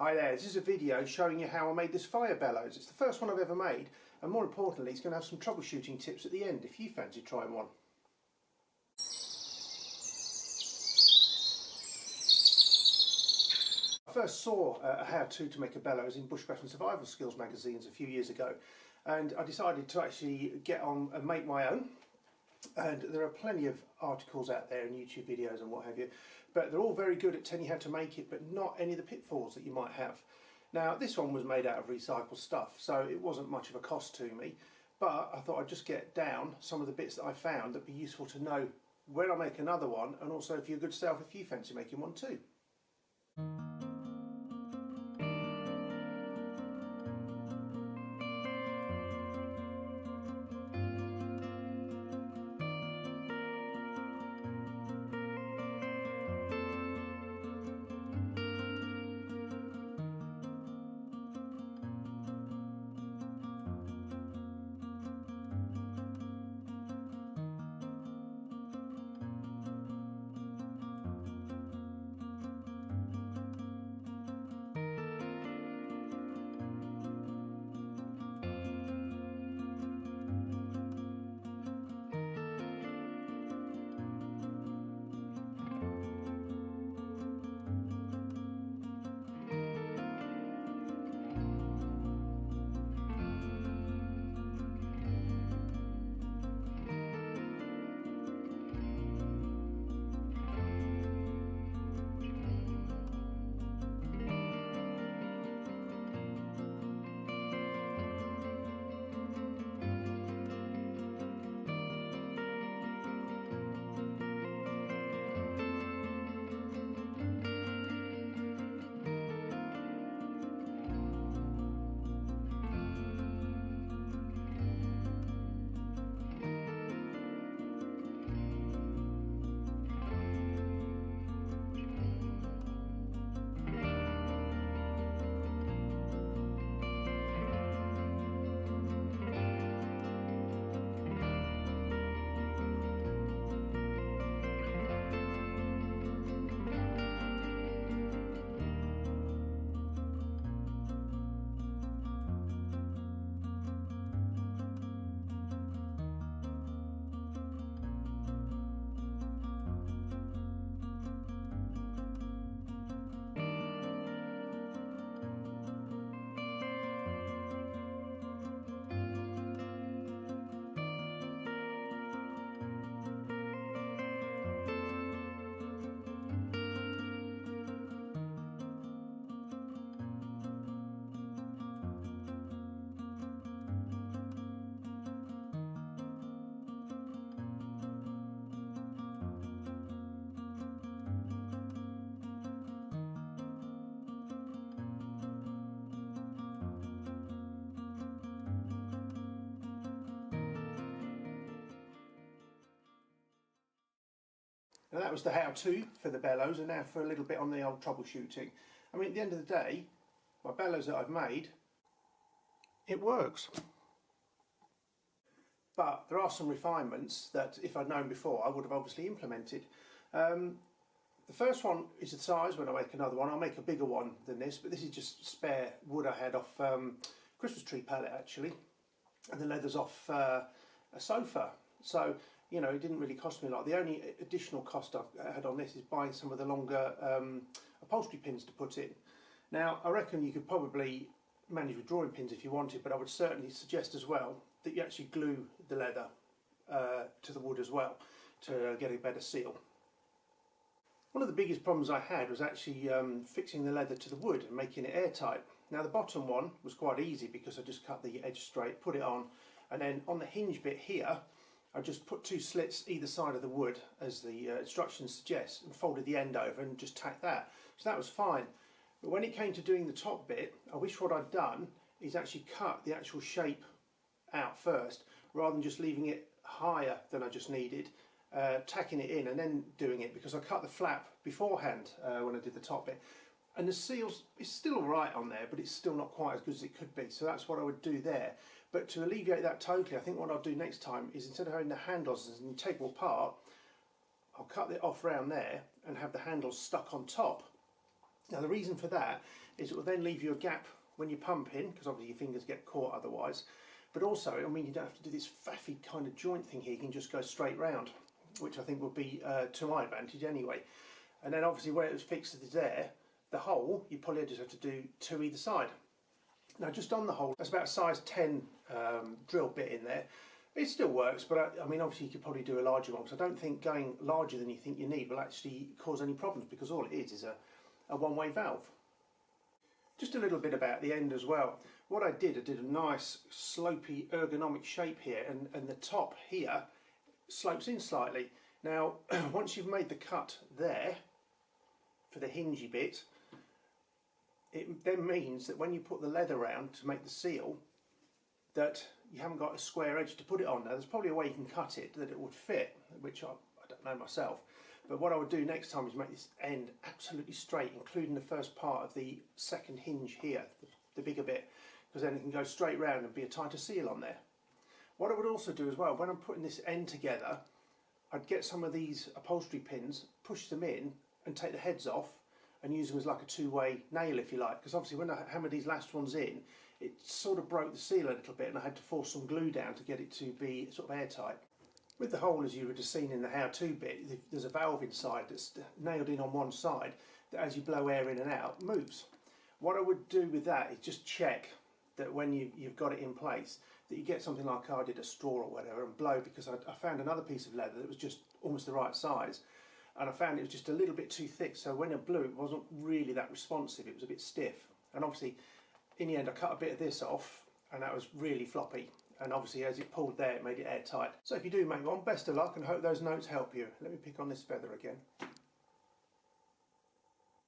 Hi there, this is a video showing you how I made this fire bellows. It's the first one I've ever made, and more importantly it's going to have some troubleshooting tips at the end if you fancy trying one. I first saw a how-to to make a bellows in Bushcraft and Survival Skills magazines a few years ago, and I decided to actually get on and make my own. And there are plenty of articles out there and YouTube videos and what have you, but they're all very good at telling you how to make it, but not any of the pitfalls that you might have. Now this one was made out of recycled stuff, so it wasn't much of a cost to me, but I thought I'd just get down some of the bits that I found that'd be useful to know when I make another one, and also for your good self if you fancy making one too. Now that was the how-to for the bellows, and now for a little bit on the old troubleshooting. I mean, at the end of the day, my bellows that I've made, it works. But there are some refinements that, if I'd known before, I would have obviously implemented. The first one is the size. When I make another one, I'll make a bigger one than this, but this is just spare wood I had off Christmas tree pallet actually, and the leather's off a sofa. So, you know, it didn't really cost me a lot. The only additional cost I've had on this is buying some of the longer upholstery pins to put in. Now, I reckon you could probably manage with drawing pins if you wanted, but I would certainly suggest as well that you actually glue the leather to the wood as well to get a better seal. One of the biggest problems I had was actually fixing the leather to the wood and making it airtight. Now, the bottom one was quite easy because I just cut the edge straight, put it on, and then on the hinge bit here, I just put two slits either side of the wood as the instructions suggest, and folded the end over and just tacked that. So that was fine. But when it came to doing the top bit, I wish what I'd done is actually cut the actual shape out first, rather than just leaving it higher than I just needed, tacking it in and then doing it, because I cut the flap beforehand when I did the top bit. And the seals is still alright on there, but it's still not quite as good as it could be. So that's what I would do there. But to alleviate that totally, I think what I'll do next time is, instead of having the handles as an integral part, I'll cut it off round there and have the handles stuck on top. Now the reason for that is it will then leave you a gap when you're pumping, because obviously your fingers get caught otherwise, but also, I mean, you don't have to do this faffy kind of joint thing here, you can just go straight round, which I think would be to my advantage anyway. And then obviously where it was fixed to there, the hole, you probably just have to do two either side. Now just on the hole, that's about a size 10 drill bit in there. It still works, but I mean obviously you could probably do a larger one, because I don't think going larger than you think you need will actually cause any problems, because all it is a one-way valve. Just a little bit about the end as well. What I did a nice slopey ergonomic shape here, and the top here slopes in slightly. Now once you've made the cut there for the hingey bit, it then means that when you put the leather around to make the seal, that you haven't got a square edge to put it on. Now there's probably a way you can cut it that it would fit, which I don't know myself. But what I would do next time is make this end absolutely straight, including the first part of the second hinge here, the bigger bit, because then it can go straight round and be a tighter seal on there. What I would also do as well, when I'm putting this end together, I'd get some of these upholstery pins, push them in and take the heads off and use them as like a two-way nail, if you like, because obviously when I hammered these last ones in, it sort of broke the seal a little bit and I had to force some glue down to get it to be sort of airtight. With the hole, as you would have seen in the how-to bit, there's a valve inside that's nailed in on one side that as you blow air in and out, moves. What I would do with that is just check that when you've got it in place, that you get something like I did, a straw or whatever, and blow, because I found another piece of leather that was just almost the right size, and I found it was just a little bit too thick, so when I blew it wasn't really that responsive, it was a bit stiff. And obviously in the end I cut a bit of this off and that was really floppy, and obviously as it pulled there it made it airtight. So if you do make one, best of luck and hope those notes help you. Let me pick on this feather again.